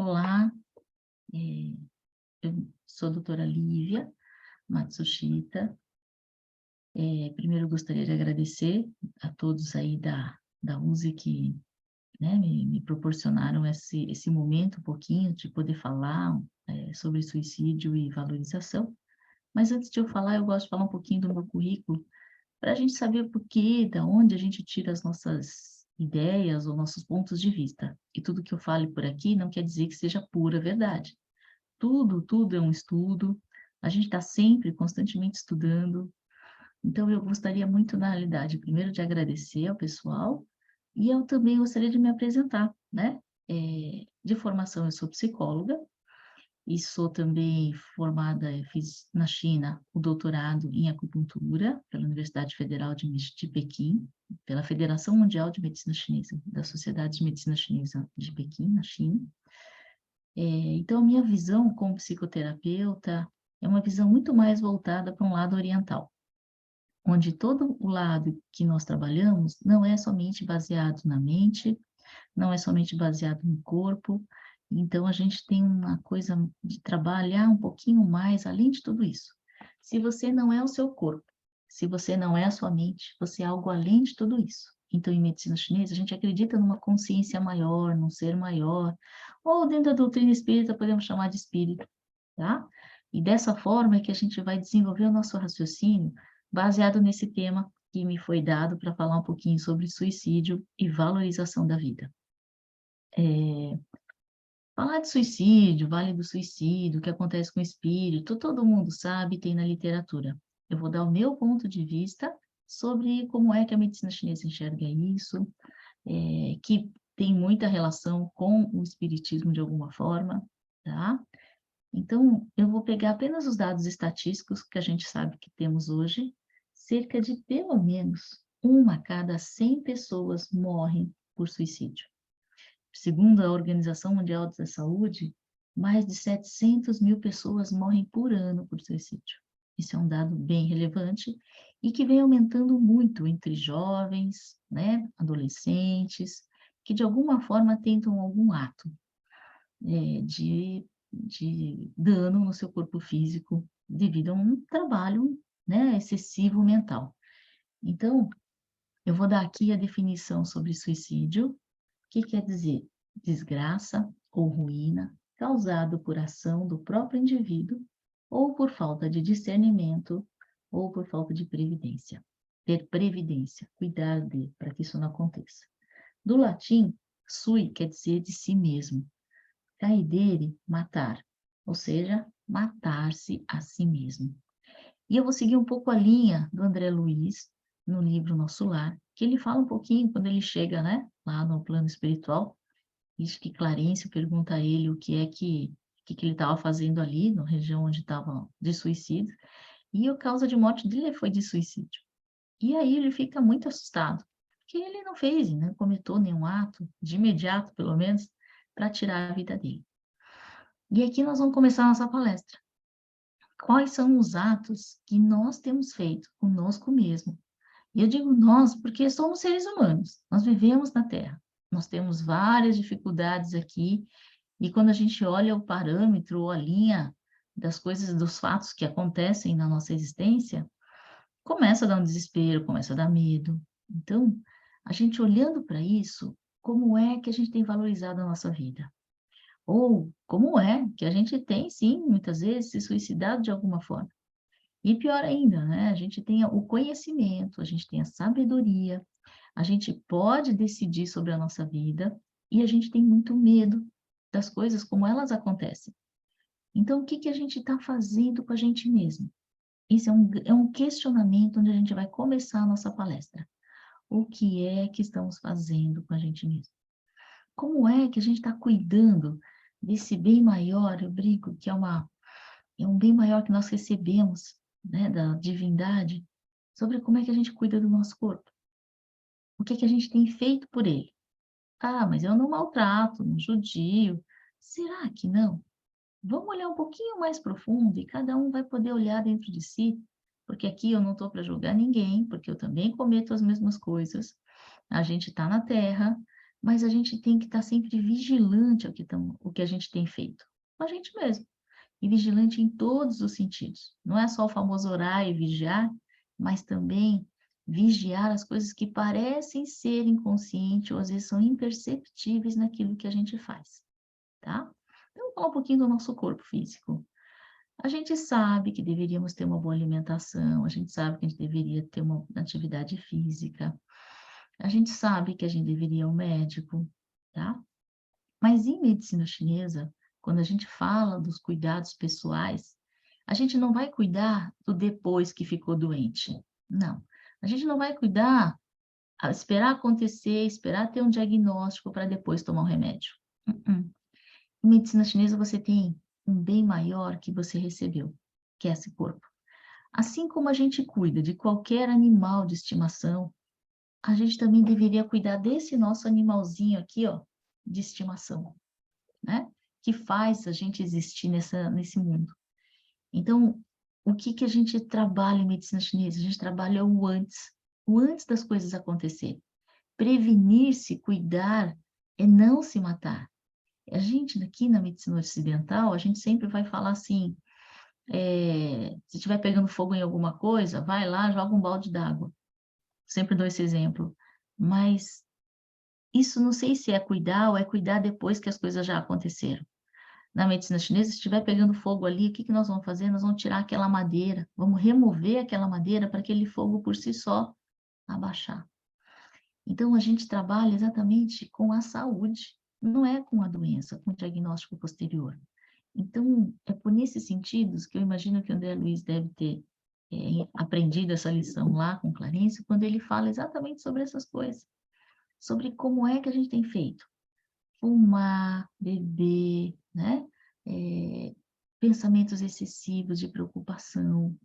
Olá, eh, eu sou a doutora Lívia Matsushita. Primeiro eu gostaria de agradecer a todos aí da USE que, né, me proporcionaram esse momento, um pouquinho, de poder falar, sobre suicídio e valorização. Mas antes de eu falar, eu gosto de falar um pouquinho do meu currículo, para a gente saber o porquê, da onde a gente tira as nossas ideias ou nossos pontos de vista. E tudo que eu fale por aqui não quer dizer que seja pura verdade. Tudo é um estudo, a gente está sempre, constantemente estudando. Então eu gostaria muito, na realidade, primeiro de agradecer ao pessoal, e eu também gostaria de me apresentar, né. De formação eu sou psicóloga, e sou também formada, fiz na China o doutorado em acupuntura pela Universidade Federal de Pequim, pela Federação Mundial de Medicina Chinesa, da Sociedade de Medicina Chinesa de Pequim, na China. Então, a minha visão como psicoterapeuta é uma visão muito mais voltada para um lado oriental, onde todo o lado que nós trabalhamos não é somente baseado na mente, não é somente baseado no corpo, então a gente tem uma coisa de trabalhar um pouquinho mais além de tudo isso. Se você não é o seu corpo, se você não é a sua mente, você é algo além de tudo isso. Então, em medicina chinesa, a gente acredita numa consciência maior, num ser maior, ou dentro da doutrina espírita podemos chamar de espírito, tá? E dessa forma é que a gente vai desenvolver o nosso raciocínio baseado nesse tema que me foi dado para falar um pouquinho sobre suicídio e valorização da vida. Eh, Falar de suicídio, vale do suicídio, o que acontece com o espírito, todo mundo sabe, tem na literatura. Eu vou dar o meu ponto de vista sobre como é que a medicina chinesa enxerga isso, que tem muita relação com o espiritismo de alguma forma, tá? Então, eu vou pegar apenas os dados estatísticos que a gente sabe que temos hoje, cerca de pelo menos uma a cada 100 pessoas morrem por suicídio. Segundo a Organização Mundial da Saúde, mais de 700 mil pessoas morrem por ano por suicídio. Isso é um dado bem relevante e que vem aumentando muito entre jovens, né, adolescentes, que de alguma forma tentam algum ato, de dano no seu corpo físico devido a um trabalho, né, excessivo mental. Então, eu vou dar aqui a definição sobre suicídio, que quer dizer desgraça ou ruína causado por ação do próprio indivíduo ou por falta de discernimento ou por falta de previdência. Ter previdência, cuidar de, para que isso não aconteça. Do latim, sui quer dizer de si mesmo, caidere, matar, ou seja, matar-se a si mesmo. E eu vou seguir um pouco a linha do André Luiz, no livro Nosso Lar, que ele fala um pouquinho quando ele chega, né, lá no plano espiritual. Diz que Clarencio pergunta a ele o que ele estava fazendo ali, na região onde estava de suicídio, e a causa de morte dele foi de suicídio. E aí ele fica muito assustado, porque ele não fez, não cometeu nenhum ato, de imediato, pelo menos, para tirar a vida dele. E aqui nós vamos começar a nossa palestra. Quais são os atos que nós temos feito conosco mesmo? E eu digo nós porque somos seres humanos, nós vivemos na Terra, nós temos várias dificuldades aqui, e quando a gente olha o parâmetro ou a linha das coisas, dos fatos que acontecem na nossa existência, começa a dar um desespero, começa a dar medo. Então, a gente olhando para isso, como é que a gente tem valorizado a nossa vida? Ou como é que a gente tem, sim, muitas vezes, se suicidado de alguma forma? E pior ainda, né? A gente tem o conhecimento, a gente tem a sabedoria, a gente pode decidir sobre a nossa vida e a gente tem muito medo das coisas como elas acontecem. Então, o que que a gente está fazendo com a gente mesmo? Isso é um questionamento onde a gente vai começar a nossa palestra. O que é que estamos fazendo com a gente mesmo? Como é que a gente está cuidando desse bem maior? Eu brinco que é um bem maior que nós recebemos, né, da divindade, sobre como é que a gente cuida do nosso corpo. O que que a gente tem feito por ele? Ah, mas eu não maltrato, não judio. Será que não? Vamos olhar um pouquinho mais profundo e cada um vai poder olhar dentro de si, porque aqui eu não estou para julgar ninguém, porque eu também cometo as mesmas coisas. A gente está na Terra, mas a gente tem que estar sempre vigilante o que a gente tem feito, com a gente mesmo, e vigilante em todos os sentidos. Não é só o famoso orar e vigiar, mas também vigiar as coisas que parecem ser inconscientes ou às vezes são imperceptíveis naquilo que a gente faz, tá? Então, vamos falar um pouquinho do nosso corpo físico. A gente sabe que deveríamos ter uma boa alimentação, a gente sabe que a gente deveria ter uma atividade física, a gente sabe que a gente deveria ir ao médico, tá? Mas em medicina chinesa, quando a gente fala dos cuidados pessoais, a gente não vai cuidar do depois que ficou doente. Não. A gente não vai cuidar, esperar acontecer, esperar ter um diagnóstico para depois tomar um remédio. Uh-uh. Em medicina chinesa, você tem um bem maior que você recebeu, que é esse corpo. Assim como a gente cuida de qualquer animal de estimação, a gente também deveria cuidar desse nosso animalzinho aqui, ó, de estimação, né? Que faz a gente existir nesse mundo. Então, o que que a gente trabalha em medicina chinesa? A gente trabalha o antes das coisas acontecerem. Prevenir-se, cuidar, é não se matar. A gente aqui na medicina ocidental, a gente sempre vai falar assim, se estiver pegando fogo em alguma coisa, vai lá, joga um balde d'água. Sempre dou esse exemplo. Mas isso não sei se é cuidar ou é cuidar depois que as coisas já aconteceram. Na medicina chinesa, se estiver pegando fogo ali, o que que nós vamos fazer? Nós vamos tirar aquela madeira, vamos remover aquela madeira para aquele fogo por si só abaixar. Então, a gente trabalha exatamente com a saúde, não é com a doença, com o diagnóstico posterior. Então, é por nesses sentidos que eu imagino que o André Luiz deve ter aprendido essa lição lá com Clarence, quando ele fala exatamente sobre essas coisas, sobre como é que a gente tem feito. Fumar, beber, né? Pensamentos excessivos de preocupação,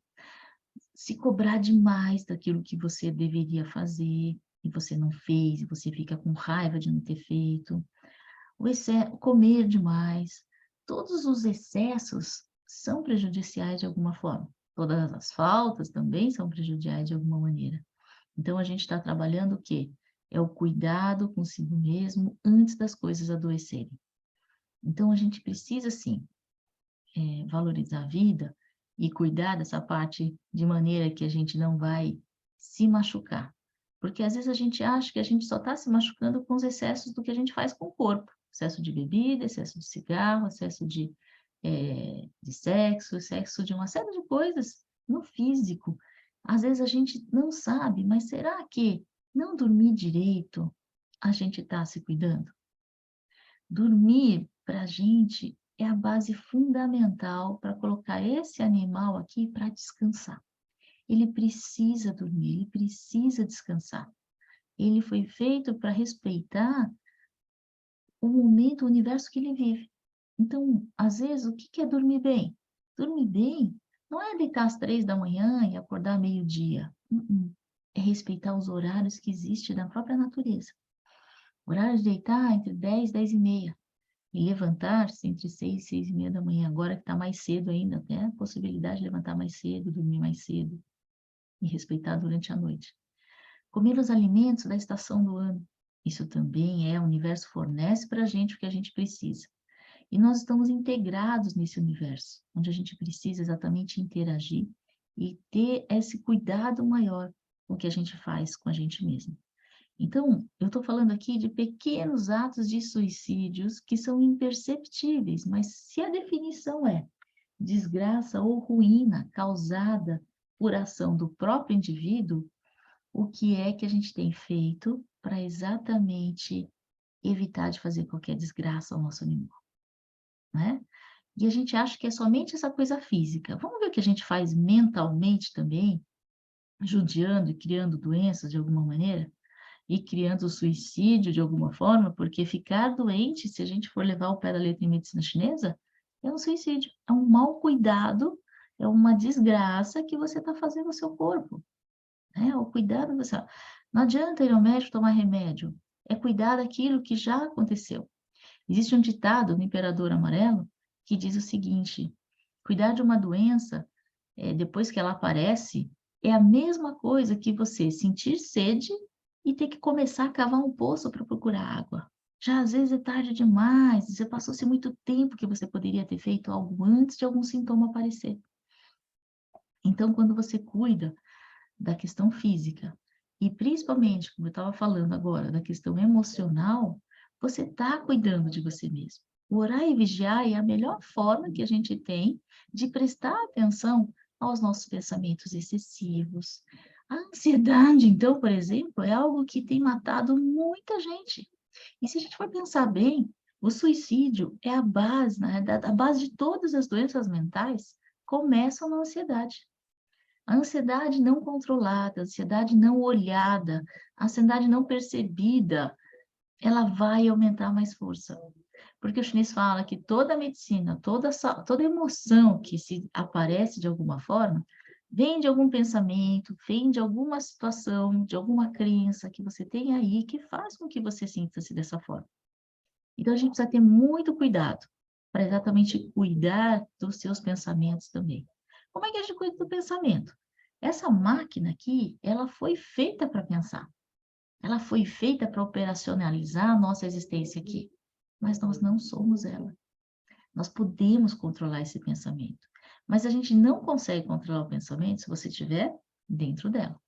se cobrar demais daquilo que você deveria fazer e você não fez, e você fica com raiva de não ter feito, comer demais, todos os excessos são prejudiciais de alguma forma. Todas as faltas também são prejudiciais de alguma maneira. Então, a gente está trabalhando o quê? É o cuidado consigo mesmo antes das coisas adoecerem. Então, a gente precisa, sim, valorizar a vida e cuidar dessa parte de maneira que a gente não vai se machucar. Porque às vezes a gente acha que a gente só está se machucando com os excessos do que a gente faz com o corpo. Excesso de bebida, excesso de cigarro, excesso de sexo de uma série de coisas no físico. Às vezes a gente não sabe, mas será que não dormir direito a gente está se cuidando? Dormir, para a gente, é a base fundamental para colocar esse animal aqui para descansar. Ele precisa dormir, ele precisa descansar. Ele foi feito para respeitar o momento, o universo que ele vive. Então, às vezes, o que é dormir bem? Dormir bem não é deitar às 3 da manhã e acordar meio-dia. É respeitar os horários que existem na própria natureza. Horário de deitar entre 10 e 10h30. E levantar-se entre 6 e 6h30 da manhã, agora que está mais cedo ainda, até a possibilidade de levantar mais cedo, dormir mais cedo e respeitar durante a noite. Comer os alimentos da estação do ano. Isso também o universo fornece para a gente o que a gente precisa. E nós estamos integrados nesse universo, onde a gente precisa exatamente interagir e ter esse cuidado maior com o que a gente faz com a gente mesmo. Então, eu estou falando aqui de pequenos atos de suicídios que são imperceptíveis, mas se a definição é desgraça ou ruína causada por ação do próprio indivíduo, o que é que a gente tem feito para exatamente evitar de fazer qualquer desgraça ao nosso animal, né? E a gente acha que é somente essa coisa física. Vamos ver o que a gente faz mentalmente também, judiando e criando doenças de alguma maneira? E criando o suicídio de alguma forma, porque ficar doente, se a gente for levar o pé da letra em medicina chinesa, é um suicídio, é um mau cuidado, é uma desgraça que você está fazendo ao seu corpo, né? O cuidado, não adianta ir ao médico tomar remédio, é cuidar daquilo que já aconteceu. Existe um ditado no Imperador Amarelo que diz o seguinte: cuidar de uma doença, depois que ela aparece, é a mesma coisa que você sentir sede e ter que começar a cavar um poço para procurar água. Já às vezes é tarde demais, você passou-se muito tempo que você poderia ter feito algo antes de algum sintoma aparecer. Então, quando você cuida da questão física e principalmente, como eu estava falando agora, da questão emocional, você está cuidando de você mesmo. O orar e vigiar é a melhor forma que a gente tem de prestar atenção aos nossos pensamentos excessivos. A ansiedade, então, por exemplo, é algo que tem matado muita gente. E se a gente for pensar bem, o suicídio é a base, na realidade, a base de todas as doenças mentais começam na ansiedade. A ansiedade não controlada, a ansiedade não olhada, a ansiedade não percebida, ela vai aumentar mais força. Porque o chinês fala que toda medicina, toda emoção que se aparece de alguma forma, vem de algum pensamento, vem de alguma situação, de alguma crença que você tem aí que faz com que você sinta-se dessa forma. Então, a gente precisa ter muito cuidado para exatamente cuidar dos seus pensamentos também. Como é que a gente cuida do pensamento? Essa máquina aqui, ela foi feita para pensar. Ela foi feita para operacionalizar a nossa existência aqui. Mas nós não somos ela. Nós podemos controlar esse pensamento. Mas a gente não consegue controlar o pensamento se você estiver dentro dela.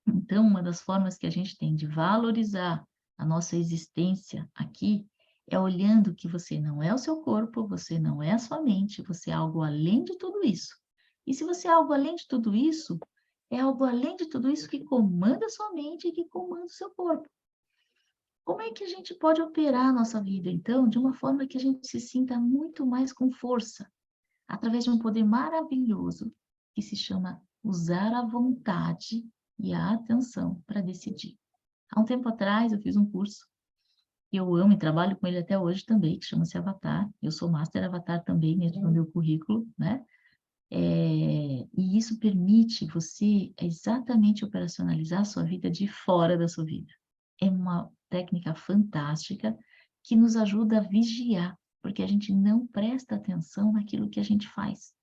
Então, uma das formas que a gente tem de valorizar a nossa existência aqui é olhando que você não é o seu corpo, você não é a sua mente, você é algo além de tudo isso. E se você é algo além de tudo isso, é algo além de tudo isso que comanda a sua mente e que comanda o seu corpo. Como é que a gente pode operar a nossa vida, então, de uma forma que a gente se sinta muito mais com força, através de um poder maravilhoso que se chama usar a vontade e a atenção para decidir. Há um tempo atrás eu fiz um curso que eu amo e trabalho com ele até hoje também, que chama-se Avatar. Eu sou Master Avatar também no meu currículo, né? E isso permite você exatamente operacionalizar a sua vida de fora da sua vida. É uma técnica fantástica que nos ajuda a vigiar, porque a gente não presta atenção naquilo que a gente faz.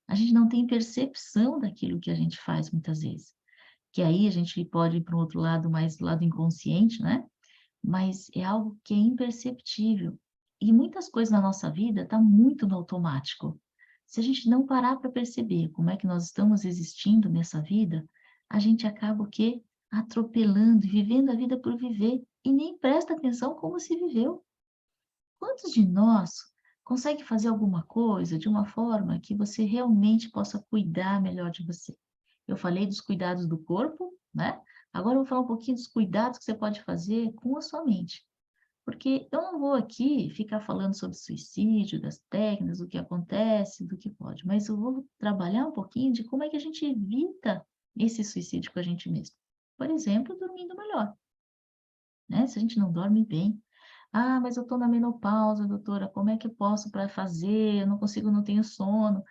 A gente não tem percepção daquilo que a gente faz muitas vezes. Que aí a gente pode ir para um outro lado, mais do lado inconsciente, né? Mas é algo que é imperceptível. E muitas coisas na nossa vida estão muito no automático. Se a gente não parar para perceber como é que nós estamos existindo nessa vida, a gente acaba o quê? Atropelando e vivendo a vida por viver e nem presta atenção como se viveu. Quantos de nós consegue fazer alguma coisa de uma forma que você realmente possa cuidar melhor de você? Eu falei dos cuidados do corpo, né? Agora eu vou falar um pouquinho dos cuidados que você pode fazer com a sua mente. Porque eu não vou aqui ficar falando sobre suicídio, das técnicas, do que acontece, do que pode, mas eu vou trabalhar um pouquinho de como é que a gente evita esse suicídio com a gente mesmo. Por exemplo, dormindo melhor, né? Se a gente não dorme bem, ah, mas eu estou na menopausa, doutora, como é que eu posso para fazer? Eu não consigo, não tenho sono.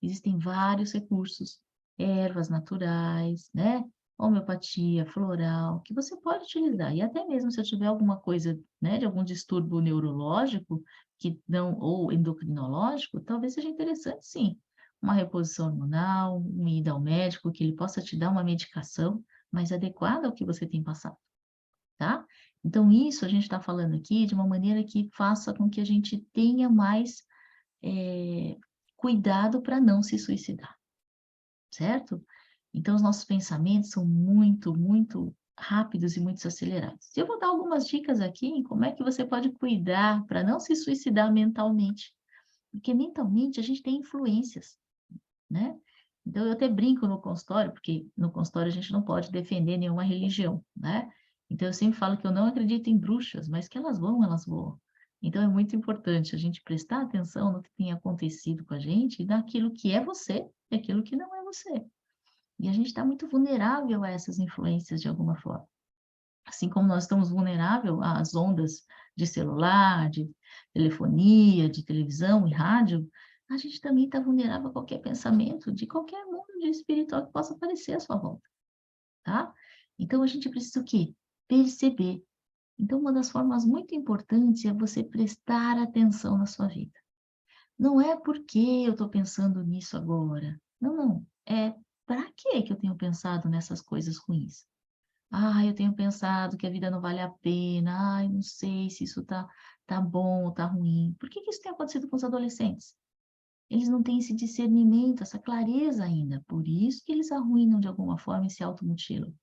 Existem vários recursos, ervas naturais, né? Homeopatia, floral, que você pode utilizar. E até mesmo se eu tiver alguma coisa, né, de algum distúrbio neurológico, que não, ou endocrinológico, talvez seja interessante, sim, uma reposição hormonal, uma ida ao médico, que ele possa te dar uma medicação mais adequada ao que você tem passado, tá? Então, isso a gente está falando aqui de uma maneira que faça com que a gente tenha mais cuidado para não se suicidar, certo? Então, os nossos pensamentos são muito, muito rápidos e muito acelerados. Eu vou dar algumas dicas aqui em como é que você pode cuidar para não se suicidar mentalmente, porque mentalmente a gente tem influências, né? Então, eu até brinco no consultório, porque no consultório a gente não pode defender nenhuma religião, né? Então, eu sempre falo que eu não acredito em bruxas, mas que elas vão, elas voam. Então, é muito importante a gente prestar atenção no que tem acontecido com a gente e naquilo que é você e aquilo que não é você. E a gente está muito vulnerável a essas influências de alguma forma. Assim como nós estamos vulneráveis às ondas de celular, de telefonia, de televisão e rádio, a gente também está vulnerável a qualquer pensamento de qualquer mundo de espiritual que possa aparecer à sua volta, tá? Então a gente precisa o quê? Perceber. Então uma das formas muito importantes é você prestar atenção na sua vida. Não é porque eu estou pensando nisso agora. Não, não. É para que eu tenho pensado nessas coisas ruins? Ah, eu tenho pensado que a vida não vale a pena. Ai, não sei se isso tá bom ou tá ruim. Por que que isso tem acontecido com os adolescentes? Eles não têm esse discernimento, essa clareza ainda. Por isso que eles arruinam de alguma forma e se automutilam.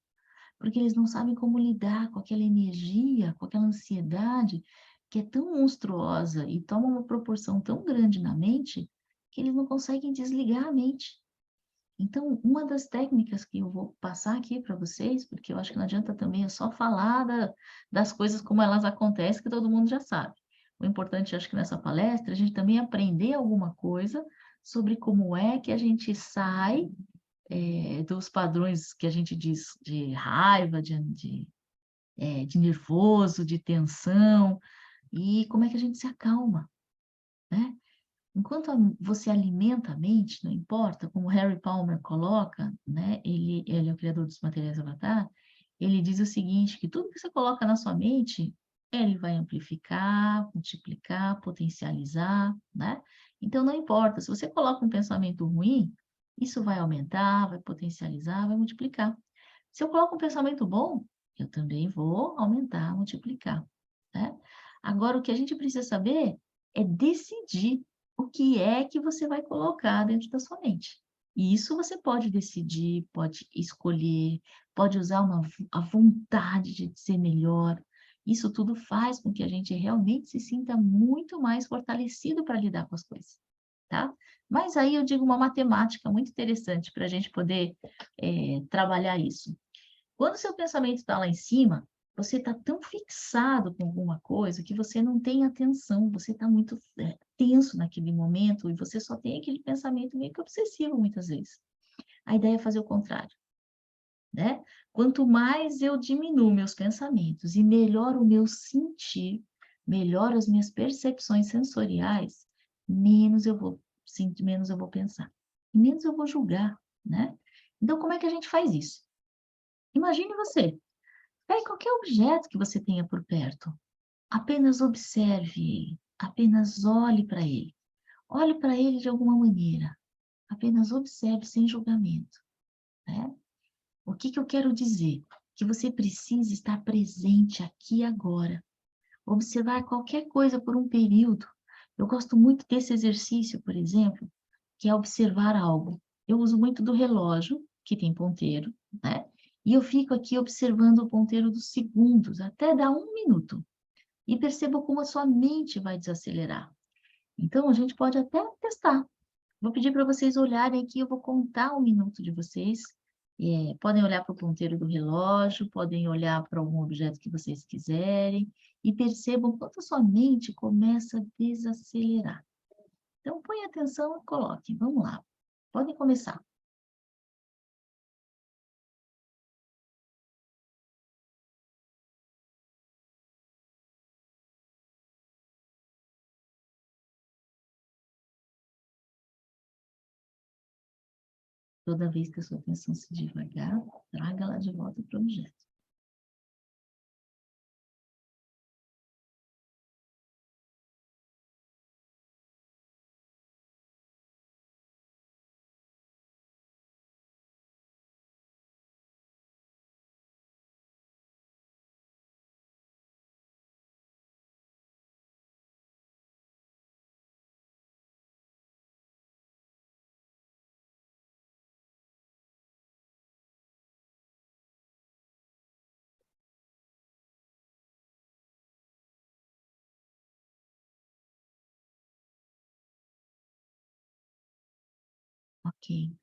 Porque eles não sabem como lidar com aquela energia, com aquela ansiedade que é tão monstruosa e toma uma proporção tão grande na mente, que eles não conseguem desligar a mente. Então, uma das técnicas que eu vou passar aqui para vocês, porque eu acho que não adianta também eu só falar das coisas como elas acontecem, que todo mundo já sabe. O importante, acho que nessa palestra, a gente também aprender alguma coisa sobre como é que a gente sai, dos padrões que a gente diz de raiva, de nervoso, de tensão, e como é que a gente se acalma, né? Enquanto você alimenta a mente, não importa, como Harry Palmer coloca, né, ele é o criador dos materiais Avatar, ele diz o seguinte, que tudo que você coloca na sua mente, ele vai amplificar, multiplicar, potencializar, né? Então não importa, se você coloca um pensamento ruim, isso vai aumentar, vai potencializar, vai multiplicar. Se eu coloco um pensamento bom, eu também vou aumentar, multiplicar, né? Agora, o que a gente precisa saber é decidir o que é que você vai colocar dentro da sua mente. E isso você pode decidir, pode escolher, pode usar a vontade de ser melhor. Isso tudo faz com que a gente realmente se sinta muito mais fortalecido para lidar com as coisas, tá? Mas aí eu digo uma matemática muito interessante para a gente poder trabalhar isso. Quando seu pensamento está lá em cima, você está tão fixado com alguma coisa que você não tem atenção, você está muito tenso naquele momento e você só tem aquele pensamento meio que obsessivo muitas vezes. A ideia é fazer o contrário, né? Quanto mais eu diminuo meus pensamentos e melhoro o meu sentir, melhoro as minhas percepções sensoriais, menos eu vou sentir, menos eu vou pensar, menos eu vou julgar, né? Então, como é que a gente faz isso? Imagine você. Pegue qualquer objeto que você tenha por perto. Apenas observe ele. Apenas olhe para ele. Olhe para ele de alguma maneira. Apenas observe sem julgamento, né? O que que eu quero dizer? Que você precisa estar presente aqui e agora. Observar qualquer coisa por um período. Eu gosto muito desse exercício, por exemplo, que é observar algo. Eu uso muito do relógio, que tem ponteiro, né? E eu fico aqui observando o ponteiro dos segundos, até dar 1 minuto. E perceba como a sua mente vai desacelerar. Então, a gente pode até testar. Vou pedir para vocês olharem aqui, eu vou contar 1 minuto de vocês. Podem olhar para o ponteiro do relógio, podem olhar para algum objeto que vocês quiserem, e percebam quanto a sua mente começa a desacelerar. Então, põe atenção e coloque. Vamos lá. Podem começar. Toda vez que a sua atenção se devagar, traga-la de volta para o objeto. Ok.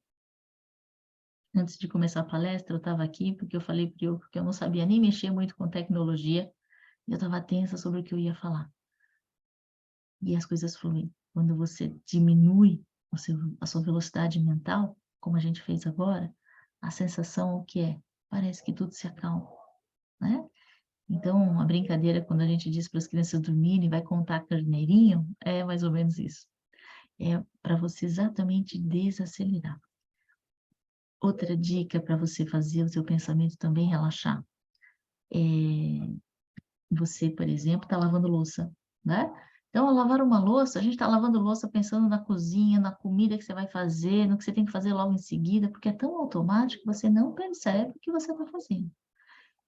Antes de começar a palestra, eu estava aqui porque eu falei para o que eu não sabia nem mexer muito com tecnologia, e eu estava tensa sobre o que eu ia falar. E as coisas fluem. Quando você diminui a sua velocidade mental, como a gente fez agora, a sensação o que é? Parece que tudo se acalma, né? Então, a brincadeira quando a gente diz para as crianças dormirem, vai contar carneirinho, é mais ou menos isso. É para você exatamente desacelerar. Outra dica para você fazer o seu pensamento também relaxar. Você, por exemplo, está lavando louça, né? Então, ao lavar uma louça, a gente está lavando louça pensando na cozinha, na comida que você vai fazer, no que você tem que fazer logo em seguida, porque é tão automático que você não percebe o que você está fazendo.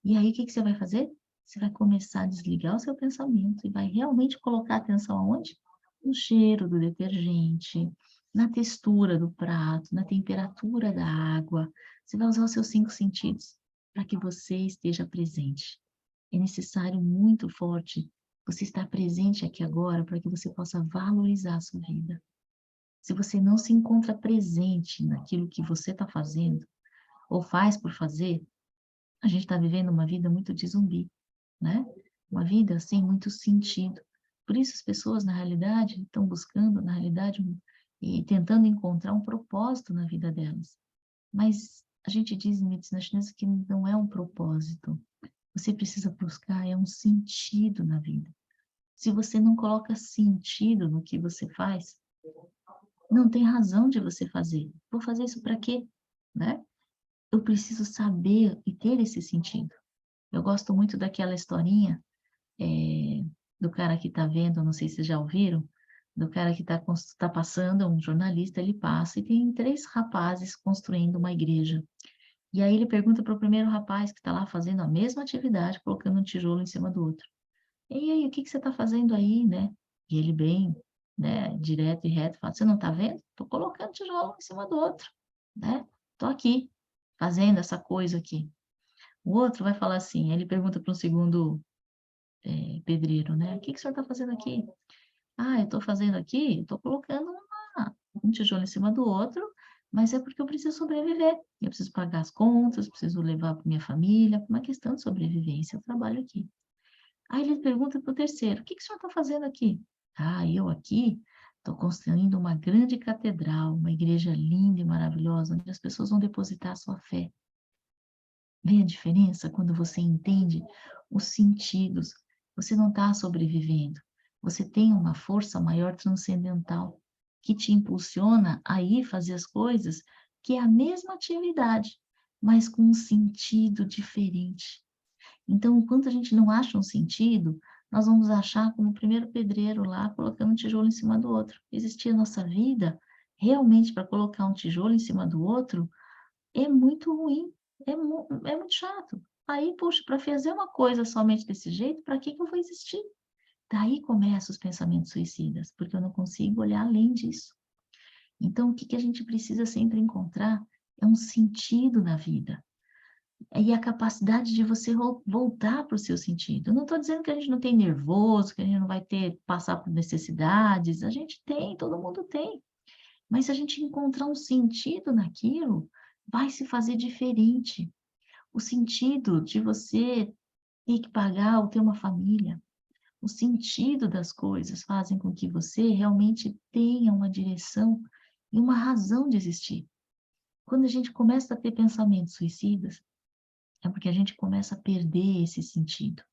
E aí, o que que você vai fazer? Você vai começar a desligar o seu pensamento e vai realmente colocar atenção aonde? No cheiro do detergente, na textura do prato, na temperatura da água. Você vai usar os seus 5 sentidos para que você esteja presente. É necessário muito forte você estar presente aqui agora para que você possa valorizar a sua vida. Se você não se encontra presente naquilo que você está fazendo, ou faz por fazer, a gente está vivendo uma vida muito de zumbi, né? Uma vida sem muito sentido. Por isso as pessoas, na realidade, estão buscando, na realidade, e tentando encontrar um propósito na vida delas. Mas a gente diz em medicina chinesa que não é um propósito. Você precisa buscar um sentido na vida. Se você não coloca sentido no que você faz, não tem razão de você fazer. Vou fazer isso para quê? Né? Eu preciso saber e ter esse sentido. Eu gosto muito daquela historinha do cara que está vendo, não sei se vocês já ouviram, do cara que está passando, é um jornalista, ele passa e tem 3 rapazes construindo uma igreja. E aí ele pergunta para o primeiro rapaz que está lá fazendo a mesma atividade, colocando um tijolo em cima do outro. E aí, o que que você está fazendo aí, né? E ele bem, né, direto e reto, fala, você não está vendo? Estou colocando tijolo em cima do outro, né? Estou aqui, fazendo essa coisa aqui. O outro vai falar assim, ele pergunta para um segundo pedreiro, né? O que que o senhor está fazendo aqui? Ah, eu estou fazendo aqui, estou colocando um tijolo em cima do outro, mas é porque eu preciso sobreviver. Eu preciso pagar as contas, preciso levar para minha família, uma questão de sobrevivência, eu trabalho aqui. Aí ele pergunta para o terceiro: "O que que o senhor está fazendo aqui?" "Ah, eu aqui estou construindo uma grande catedral, uma igreja linda e maravilhosa, onde as pessoas vão depositar a sua fé." Vê a diferença quando você entende os sentidos? Você não está sobrevivendo, você tem uma força maior transcendental que te impulsiona a ir fazer as coisas que é a mesma atividade, mas com um sentido diferente. Então, enquanto a gente não acha um sentido, nós vamos achar como o primeiro pedreiro lá, colocando um tijolo em cima do outro. Existir a nossa vida, realmente para colocar um tijolo em cima do outro, é muito ruim, é muito chato. Aí, puxa, para fazer uma coisa somente desse jeito, para que que eu vou existir? Daí começam os pensamentos suicidas, porque eu não consigo olhar além disso. Então, o que que a gente precisa sempre encontrar é um sentido na vida. E a capacidade de você voltar para o seu sentido. Eu não estou dizendo que a gente não tem nervoso, que a gente não vai ter passar por necessidades, a gente tem, todo mundo tem. Mas se a gente encontrar um sentido naquilo, vai se fazer diferente. O sentido de você ter que pagar ou ter uma família, o sentido das coisas fazem com que você realmente tenha uma direção e uma razão de existir. Quando a gente começa a ter pensamentos suicidas, é porque a gente começa a perder esse sentido.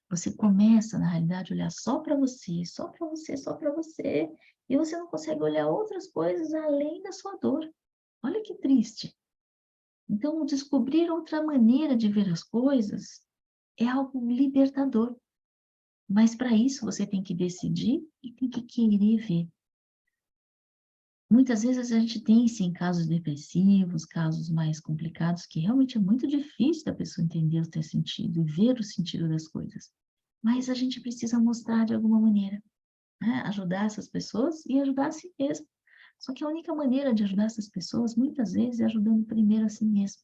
Você começa, na realidade, a olhar só para você, só para você, só para você, e você não consegue olhar outras coisas além da sua dor. Olha que triste. Então, descobrir outra maneira de ver as coisas é algo libertador. Mas para isso você tem que decidir e tem que querer ver. Muitas vezes a gente tem sim casos depressivos, casos mais complicados, que realmente é muito difícil da pessoa entender o seu sentido e ver o sentido das coisas. Mas a gente precisa mostrar de alguma maneira, né? Ajudar essas pessoas e ajudar a si mesmo. Só que a única maneira de ajudar essas pessoas, muitas vezes, é ajudando primeiro a si mesmo.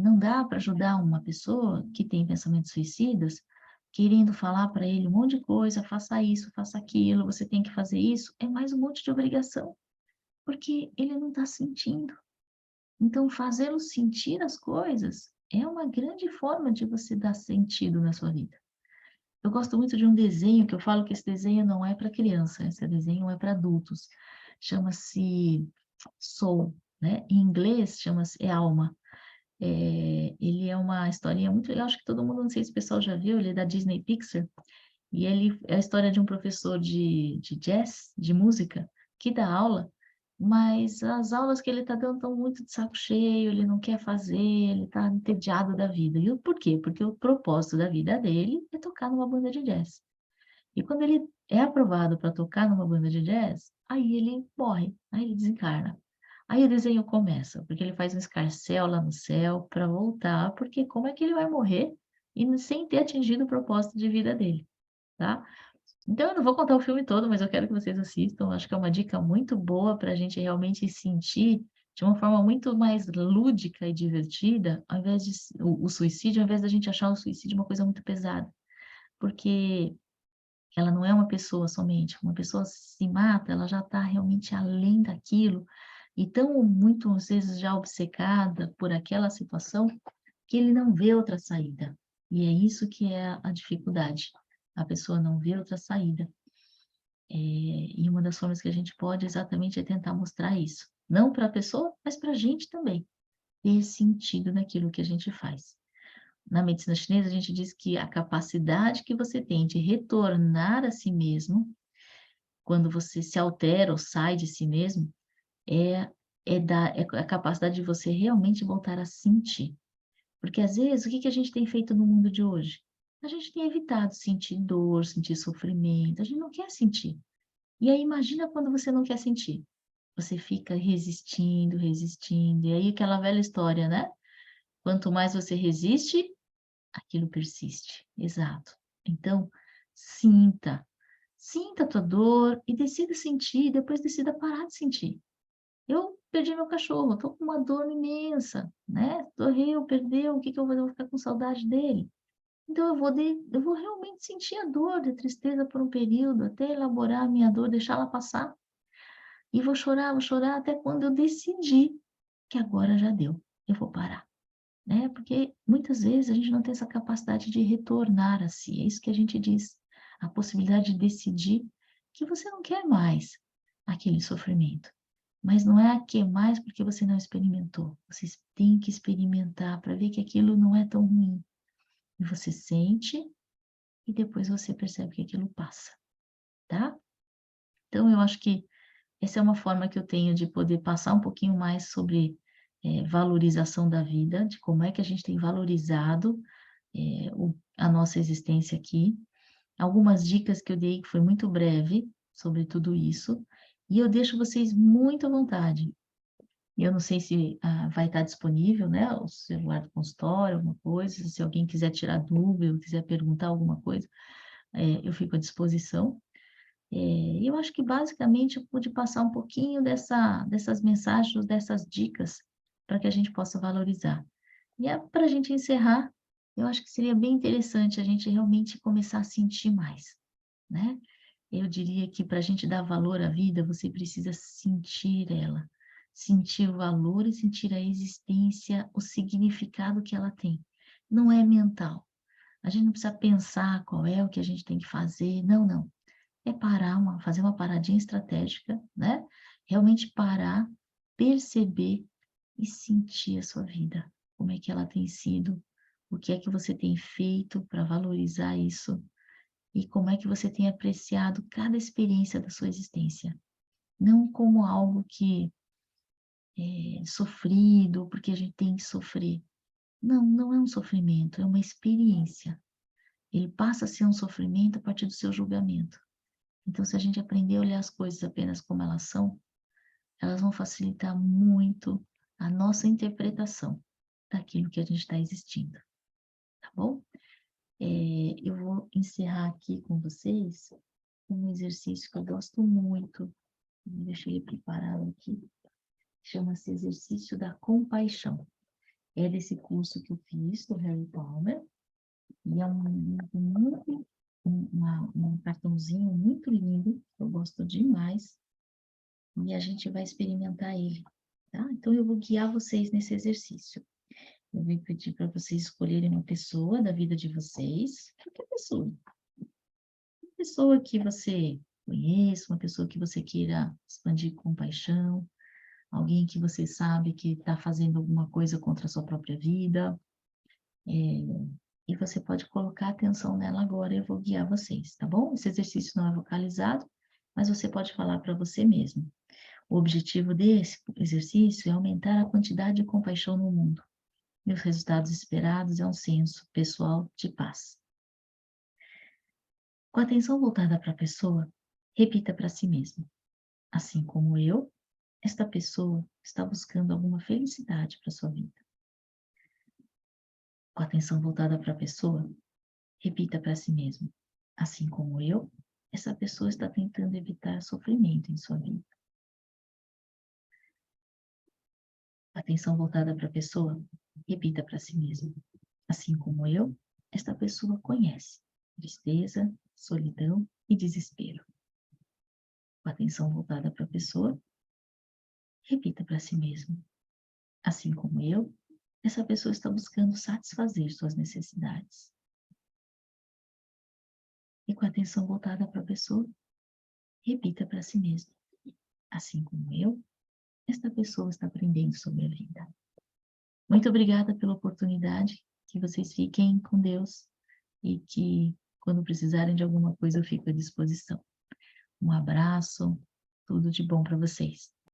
Não dá para ajudar uma pessoa que tem pensamentos suicidas, querendo falar para ele um monte de coisa, faça isso, faça aquilo, você tem que fazer isso, é mais um monte de obrigação, porque ele não está sentindo. Então, fazê-lo sentir as coisas é uma grande forma de você dar sentido na sua vida. Eu gosto muito de um desenho, que eu falo que esse desenho não é para criança, esse desenho é para adultos. Chama-se Soul, né? Em inglês chama-se Alma. Ele é uma historinha muito legal, acho que todo mundo, não sei se o pessoal já viu, ele é da Disney Pixar, e ele é a história de um professor de jazz, de música, que dá aula, mas as aulas que ele está dando estão muito de saco cheio, ele não quer fazer, ele está entediado da vida. E o por quê? Porque o propósito da vida dele é tocar numa banda de jazz. E quando ele é aprovado para tocar numa banda de jazz, aí ele morre, aí ele desencarna. Aí o desenho começa, porque ele faz um escarcéu lá no céu para voltar, porque como é que ele vai morrer sem ter atingido o propósito de vida dele, tá? Então eu não vou contar o filme todo, mas eu quero que vocês assistam, acho que é uma dica muito boa para a gente realmente sentir de uma forma muito mais lúdica e divertida, ao invés de o suicídio, ao invés da gente achar o suicídio uma coisa muito pesada, porque ela não é uma pessoa somente, uma pessoa se mata, ela já está realmente além daquilo, e tão muitas vezes já obcecada por aquela situação, que ele não vê outra saída. E é isso que é a dificuldade, a pessoa não vê outra saída. E uma das formas que a gente pode exatamente é tentar mostrar isso, não para a pessoa, mas para a gente também, ter sentido naquilo que a gente faz. Na medicina chinesa, a gente diz que a capacidade que você tem de retornar a si mesmo, quando você se altera ou sai de si mesmo, é é a capacidade de você realmente voltar a sentir. Porque às vezes, o que que a gente tem feito no mundo de hoje? A gente tem evitado sentir dor, sentir sofrimento, a gente não quer sentir. E aí imagina quando você não quer sentir. Você fica resistindo, resistindo, e aí aquela velha história, né? Quanto mais você resiste, aquilo persiste. Exato. Então, sinta. Sinta a tua dor e decida sentir, depois decida parar de sentir. Eu perdi meu cachorro, estou com uma dor imensa, né? Morreu, perdeu, o que que eu vou fazer? Eu vou ficar com saudade dele. Então eu vou realmente sentir a dor, a tristeza por um período, até elaborar a minha dor, deixá-la passar. E vou chorar até quando eu decidir que agora já deu, eu vou parar, né? Porque muitas vezes a gente não tem essa capacidade de retornar a si, é isso que a gente diz, a possibilidade de decidir que você não quer mais aquele sofrimento. Mas não é que mais porque você não experimentou. Você tem que experimentar para ver que aquilo não é tão ruim. E você sente e depois você percebe que aquilo passa, tá? Então eu acho que essa é uma forma que eu tenho de poder passar um pouquinho mais sobre, valorização da vida, de como é que a gente tem valorizado, a nossa existência aqui. Algumas dicas que eu dei, que foi muito breve, sobre tudo isso, e eu deixo vocês muito à vontade. Eu não sei se, vai estar disponível, né, o celular do consultório, alguma coisa, se alguém quiser tirar dúvida ou quiser perguntar alguma coisa, eu fico à disposição. Eu acho que basicamente eu pude passar um pouquinho dessas mensagens, dessas dicas, para que a gente possa valorizar. E para a gente encerrar, eu acho que seria bem interessante a gente realmente começar a sentir mais, né? Eu diria que para a gente dar valor à vida, você precisa sentir ela, sentir o valor e sentir a existência, o significado que ela tem. Não é mental. A gente não precisa pensar qual é o que a gente tem que fazer. Não, não. É parar, fazer uma paradinha estratégica, né? Realmente parar, perceber e sentir a sua vida. Como é que ela tem sido, o que é que você tem feito para valorizar isso e como é que você tem apreciado cada experiência da sua existência. Não como algo que é sofrido, porque a gente tem que sofrer. Não, não é um sofrimento, é uma experiência. Ele passa a ser um sofrimento a partir do seu julgamento. Então, se a gente aprender a olhar as coisas apenas como elas são, elas vão facilitar muito a nossa interpretação daquilo que a gente está existindo, tá bom? Eu vou encerrar aqui com vocês um exercício que eu gosto muito, deixei ele preparado aqui, chama-se Exercício da Compaixão. É desse curso que eu fiz, do Harry Palmer, e é um cartãozinho muito lindo, que eu gosto demais, e a gente vai experimentar ele, tá? Então, eu vou guiar vocês nesse exercício. Eu vou pedir para vocês escolherem uma pessoa da vida de vocês, qualquer pessoa. Uma pessoa que você conheça, uma pessoa que você queira expandir compaixão, alguém que você sabe que está fazendo alguma coisa contra a sua própria vida, e você pode colocar atenção nela agora, eu vou guiar vocês, tá bom? Esse exercício não é vocalizado, mas você pode falar para você mesmo. O objetivo desse exercício é aumentar a quantidade de compaixão no mundo. E os resultados esperados é um senso pessoal de paz. Com a atenção voltada para a pessoa, repita para si mesmo. Assim como eu, esta pessoa está buscando alguma felicidade para sua vida. Com a atenção voltada para a pessoa, repita para si mesmo: assim como eu, essa pessoa está tentando evitar sofrimento em sua vida. Com a atenção voltada para a pessoa, repita para si mesmo: assim como eu, esta pessoa conhece tristeza, solidão e desespero. Com a atenção voltada para a pessoa, repita para si mesmo: assim como eu, essa pessoa está buscando satisfazer suas necessidades. E com a atenção voltada para a pessoa, repita para si mesmo: assim como eu, esta pessoa está aprendendo sobre a vida. Muito obrigada pela oportunidade, que vocês fiquem com Deus e que, quando precisarem de alguma coisa, eu fico à disposição. Um abraço, tudo de bom para vocês.